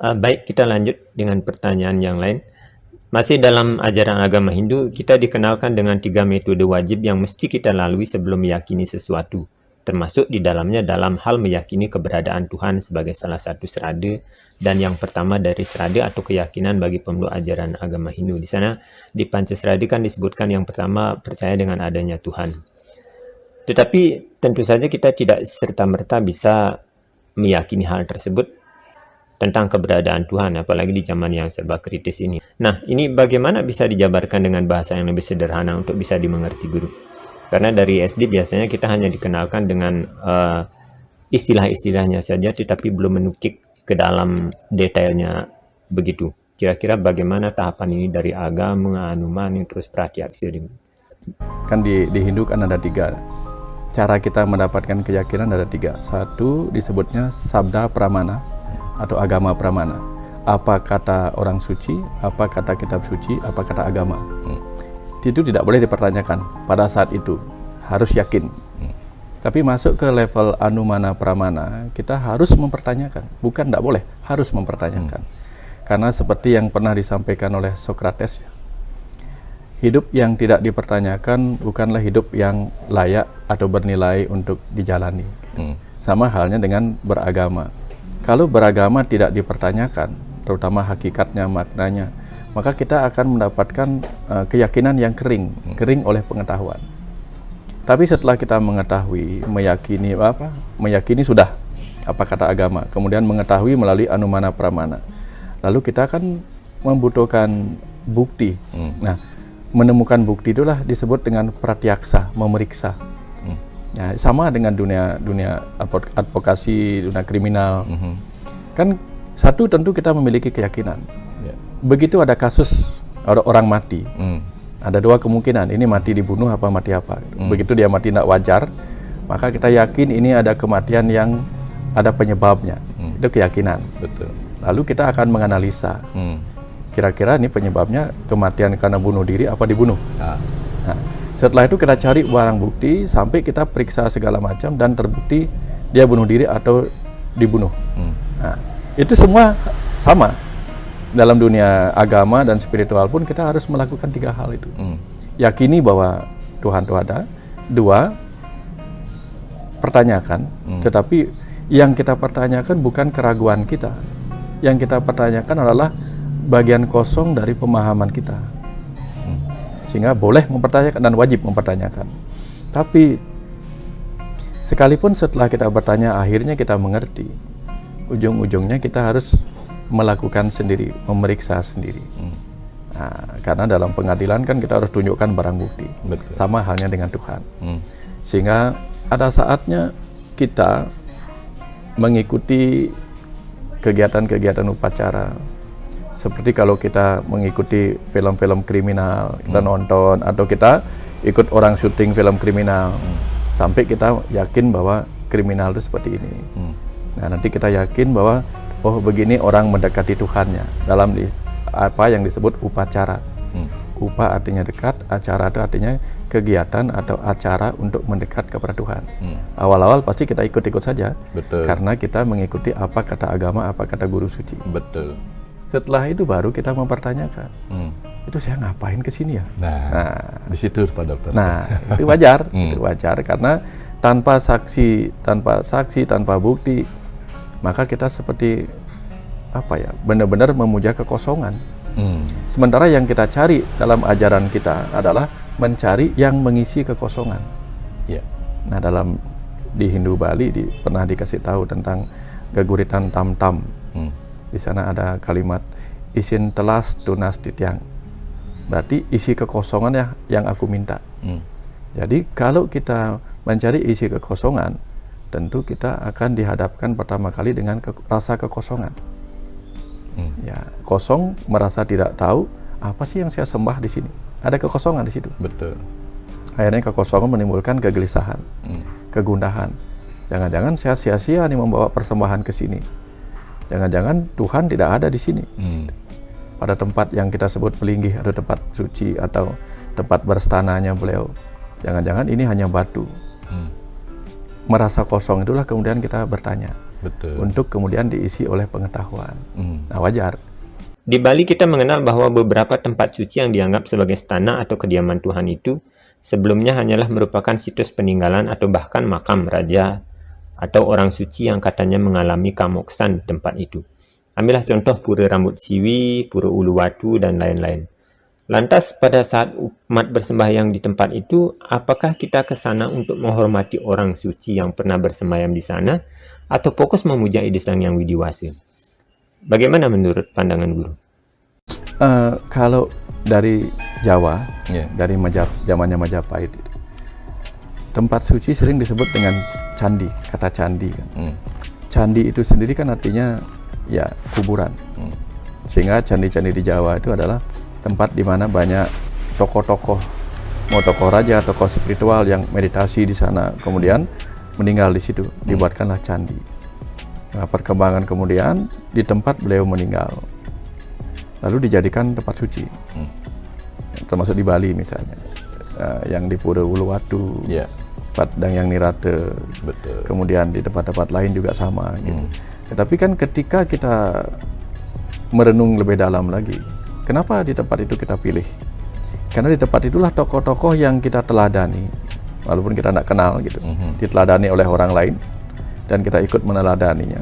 Baik, kita lanjut dengan pertanyaan yang lain. Masih dalam ajaran agama Hindu, kita dikenalkan dengan 3 metode wajib yang mesti kita lalui sebelum meyakini sesuatu, termasuk di dalamnya dalam hal meyakini keberadaan Tuhan sebagai salah satu serada, dan yang pertama dari serada atau keyakinan bagi pemeluk ajaran agama Hindu. Di sana, di Pancaserada kan disebutkan yang pertama percaya dengan adanya Tuhan. Tetapi tentu saja kita tidak serta-merta bisa meyakini hal tersebut tentang keberadaan Tuhan, apalagi di zaman yang serba kritis ini. Nah, ini bagaimana bisa dijabarkan dengan bahasa yang lebih sederhana untuk bisa dimengerti guru? Karena dari SD biasanya kita hanya dikenalkan dengan istilah-istilahnya saja, tetapi belum menukik ke dalam detailnya begitu. Kira-kira bagaimana tahapan ini dari agama, anumani, terus pratyaksya? Kan di Hindu kan ada 3. Cara kita mendapatkan keyakinan ada 3. Satu disebutnya sabda pramana atau agama pramana. Apa kata orang suci, apa kata kitab suci, apa kata agama. Itu tidak boleh dipertanyakan pada saat itu, harus yakin. Tapi masuk ke level anumana pramana, kita harus mempertanyakan. Bukan tidak boleh, harus mempertanyakan. Karena seperti yang pernah disampaikan oleh Socrates, hidup yang tidak dipertanyakan bukanlah hidup yang layak atau bernilai untuk dijalani. Sama halnya dengan beragama. Kalau beragama tidak dipertanyakan, terutama hakikatnya, maknanya, maka kita akan mendapatkan keyakinan yang kering oleh pengetahuan. Tapi setelah kita mengetahui, meyakini sudah apa kata agama, kemudian mengetahui melalui anumana pramana, lalu kita akan membutuhkan bukti. Nah, menemukan bukti itulah disebut dengan pratyaksa, memeriksa. Ya, sama dengan dunia advokasi, dunia kriminal. Kan satu tentu kita memiliki keyakinan. Begitu ada kasus ada orang mati, ada 2 kemungkinan, ini mati dibunuh apa mati apa. Begitu dia mati tidak wajar, maka kita yakin ini ada kematian yang ada penyebabnya. Itu keyakinan. Betul. Lalu kita akan menganalisa, kira-kira ini penyebabnya kematian karena bunuh diri apa dibunuh. Nah, setelah itu kita cari barang bukti sampai kita periksa segala macam dan terbukti dia bunuh diri atau dibunuh. Nah, itu semua sama. Dalam dunia agama dan spiritual pun kita harus melakukan 3 hal itu. Yakini bahwa Tuhan itu ada. 2, pertanyakan. Tetapi yang kita pertanyakan bukan keraguan kita. Yang kita pertanyakan adalah bagian kosong dari pemahaman kita. Sehingga boleh mempertanyakan dan wajib mempertanyakan. Tapi sekalipun setelah kita bertanya akhirnya kita mengerti, ujung-ujungnya kita harus melakukan sendiri, memeriksa sendiri. Nah, karena dalam pengadilan kan kita harus tunjukkan barang bukti. Betul. Sama halnya dengan Tuhan. Sehingga ada saatnya kita mengikuti kegiatan-kegiatan upacara. Seperti kalau kita mengikuti film-film kriminal, kita nonton, atau kita ikut orang syuting film kriminal, sampai kita yakin bahwa kriminal itu seperti ini. Nah, nanti kita yakin bahwa oh begini orang mendekati Tuhannya dalam apa yang disebut upacara. Upa artinya dekat, acara itu artinya kegiatan atau acara untuk mendekat kepada Tuhan. Awal-awal pasti kita ikut-ikut saja. Betul. Karena kita mengikuti apa kata agama, apa kata guru suci. Betul. Setelah itu baru kita mempertanyakan, itu saya ngapain ke sini ya? Nah, di situ Pak Dokter. Nah, itu wajar, itu wajar karena tanpa saksi, tanpa bukti, maka kita seperti benar-benar memuja kekosongan. Sementara yang kita cari dalam ajaran kita adalah mencari yang mengisi kekosongan. Nah, di Hindu Bali pernah dikasih tahu tentang geguritan tam-tam. Di sana ada kalimat isin telas tunas titiang. Berarti isi kekosongan ya yang aku minta. Jadi kalau kita mencari isi kekosongan, tentu kita akan dihadapkan pertama kali dengan rasa kekosongan. Ya, kosong, merasa tidak tahu apa sih yang saya sembah di sini. Ada kekosongan di situ. Betul. Akhirnya kekosongan menimbulkan kegelisahan, kegundahan. Jangan-jangan saya sia-sia nih membawa persembahan ke sini. Jangan-jangan Tuhan tidak ada di sini. Pada tempat yang kita sebut pelinggih atau tempat suci atau tempat berstananya beliau. Jangan-jangan ini hanya batu. Merasa kosong itulah kemudian kita bertanya, Betul. Untuk kemudian diisi oleh pengetahuan. Nah, wajar. Di Bali kita mengenal bahwa beberapa tempat suci yang dianggap sebagai stana atau kediaman Tuhan itu sebelumnya hanyalah merupakan situs peninggalan atau bahkan makam raja atau orang suci yang katanya mengalami kamoksan di tempat itu. Ambillah contoh Pura Rambut Siwi, Pura Uluwatu, dan lain-lain. Lantas pada saat umat bersembahyang di tempat itu, apakah kita ke sana untuk menghormati orang suci yang pernah bersemayam di sana atau fokus memuja ide Sang Yang Widiwasa? Bagaimana menurut pandangan guru? Kalau dari Jawa, dari zamannya Majapahit, tempat suci sering disebut dengan candi, kata candi. Candi itu sendiri kan artinya ya kuburan. Sehingga candi-candi di Jawa itu adalah tempat di mana banyak tokoh-tokoh, mau tokoh raja, tokoh spiritual yang meditasi di sana, kemudian meninggal di situ, dibuatkanlah candi. Nah, perkembangan kemudian di tempat beliau meninggal, lalu dijadikan tempat suci, termasuk di Bali misalnya, yang di Pura Uluwatu, Padang yang Nirate, kemudian di tempat-tempat lain juga sama. Gitu. Tetapi kan ketika kita merenung lebih dalam lagi, kenapa di tempat itu kita pilih? Karena di tempat itulah tokoh-tokoh yang kita teladani, walaupun kita tidak kenal gitu, diteladani oleh orang lain, dan kita ikut meneladaninya.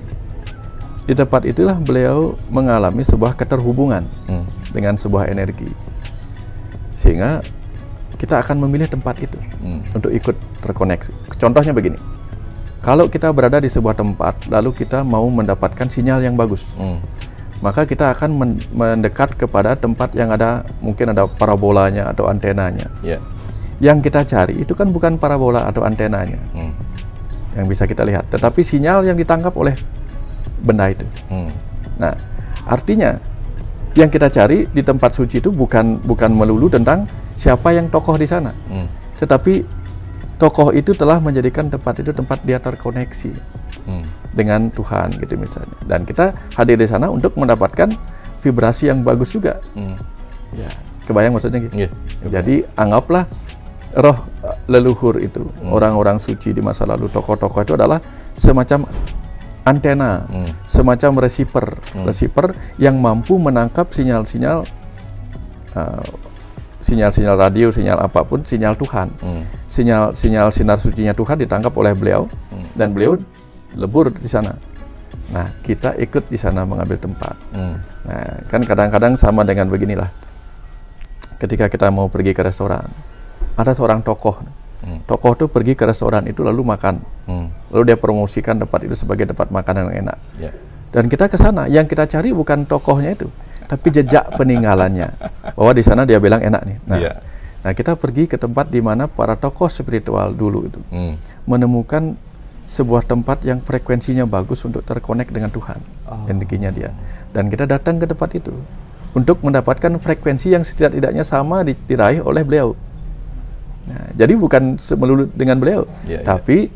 Di tempat itulah beliau mengalami sebuah keterhubungan dengan sebuah energi, sehingga kita akan memilih tempat itu untuk ikut terkoneksi. Contohnya begini, kalau kita berada di sebuah tempat lalu kita mau mendapatkan sinyal yang bagus, maka kita akan mendekat kepada tempat yang ada, mungkin ada parabolanya atau antenanya. Yang kita cari itu kan bukan parabola atau antenanya yang bisa kita lihat, tetapi sinyal yang ditangkap oleh benda itu. Nah, artinya yang kita cari di tempat suci itu bukan melulu tentang siapa yang tokoh di sana, tetapi tokoh itu telah menjadikan tempat itu tempat dia terkoneksi dengan Tuhan gitu misalnya, dan kita hadir di sana untuk mendapatkan vibrasi yang bagus juga. Ya, kebayang maksudnya gitu. Jadi anggaplah roh leluhur itu, orang-orang suci di masa lalu, tokoh-tokoh itu adalah semacam antena, semacam receiver yang mampu menangkap sinyal-sinyal radio, sinyal apapun, sinyal Tuhan, sinyal sinar sucinya Tuhan ditangkap oleh beliau, dan beliau lebur di sana. Nah, kita ikut di sana mengambil tempat. Nah, kan kadang-kadang sama dengan beginilah. Ketika kita mau pergi ke restoran, ada seorang tokoh itu pergi ke restoran itu lalu makan, lalu dia promosikan tempat itu sebagai tempat makanan yang enak. Dan kita ke sana, yang kita cari bukan tokohnya itu, tapi jejak peninggalannya, bahwa di sana dia bilang enak nih. Nah, kita pergi ke tempat di mana para tokoh spiritual dulu itu menemukan sebuah tempat yang frekuensinya bagus untuk terkonek dengan Tuhan, energinya dia. Dan kita datang ke tempat itu untuk mendapatkan frekuensi yang setidak-tidaknya sama diraih oleh beliau. Nah, jadi bukan melulu dengan beliau, tapi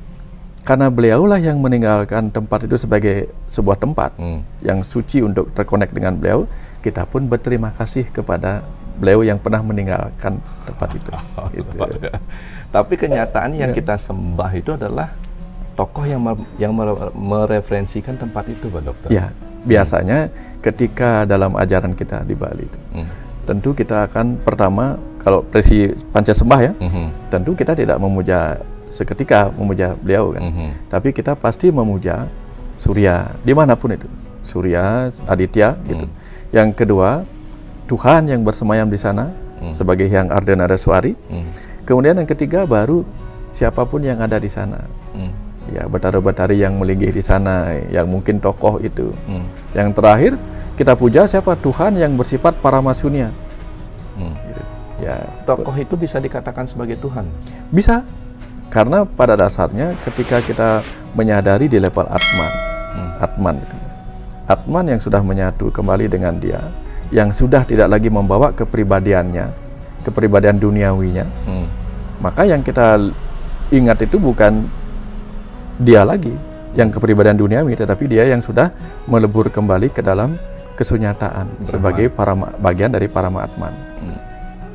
karena beliaulah yang meninggalkan tempat itu sebagai sebuah tempat yang suci untuk terkonek dengan beliau, kita pun berterima kasih kepada beliau yang pernah meninggalkan tempat itu. Gitu. Tapi kenyataan yang kita sembah itu adalah tokoh yang mereferensikan tempat itu, Pak Dokter. Ya, biasanya ketika dalam ajaran kita di Bali itu, tentu kita akan pertama, kalau presi pancasembah ya, tentu kita tidak memuja seketika memuja beliau kan, tapi kita pasti memuja Surya dimanapun itu, Surya, Aditya gitu. Yang kedua, Tuhan yang bersemayam di sana sebagai Hyang Ardhanaraswari. Kemudian yang ketiga baru siapapun yang ada di sana. Ya, betara-betari yang melinggih di sana, yang mungkin tokoh itu. Yang terakhir kita puja siapa? Tuhan yang bersifat Paramasunya. Gitu. Ya, tokoh itu bisa dikatakan sebagai Tuhan. Bisa, karena pada dasarnya ketika kita menyadari di level Atman yang sudah menyatu kembali dengan dia, yang sudah tidak lagi membawa kepribadiannya, kepribadian duniawinya, maka yang kita ingat itu bukan dia lagi yang kepribadian duniawi, tetapi dia yang sudah melebur kembali ke dalam kesunyataan sebagai bagian dari Parama Atman.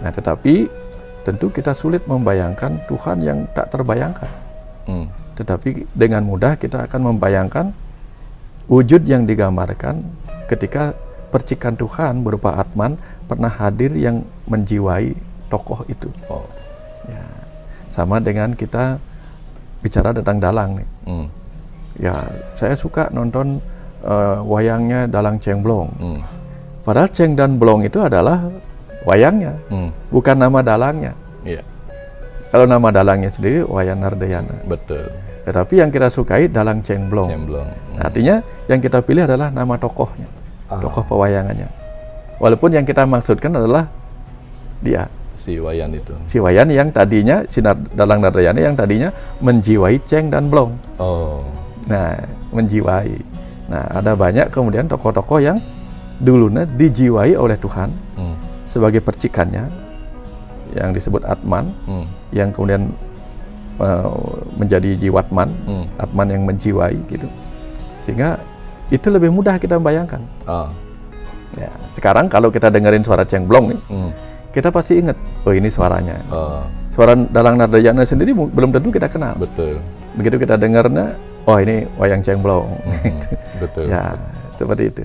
Nah, tetapi tentu kita sulit membayangkan Tuhan yang tak terbayangkan. Tetapi dengan mudah kita akan membayangkan wujud yang digambarkan ketika percikan Tuhan berupa Atman pernah hadir yang menjiwai tokoh itu. Oh. Ya, sama dengan kita bicara tentang dalang nih. Ya, saya suka nonton wayangnya Dalang Ceng Blong. Padahal Ceng dan Blong itu adalah wayangnya, bukan nama dalangnya. Iya. Kalau nama dalangnya sendiri Wayan Nardayana. Betul. Tetapi yang kita sukai Dalang Ceng Blong. Cemblong. Artinya yang kita pilih adalah nama tokohnya, tokoh pewayangannya. Walaupun yang kita maksudkan adalah dia, Si Wayan itu. si Wayan yang tadinya, Dalang Nardayana yang tadinya menjiwai Ceng dan Blong. Oh. Nah, menjiwai. Nah, ada banyak kemudian tokoh-tokoh yang dulunya dijiwai oleh Tuhan sebagai percikannya, yang disebut Atman, yang kemudian menjadi jiwatman, Atman yang menjiwai gitu. Sehingga itu lebih mudah kita membayangkan. Ya, sekarang kalau kita dengerin suara Ceng Blong nih, kita pasti ingat, oh ini suaranya. Suara Dalang Nardayana sendiri belum tentu kita kenal. Betul. Begitu kita dengarnya, oh ini wayang Ceng Blong. Betul. Ya, seperti itu.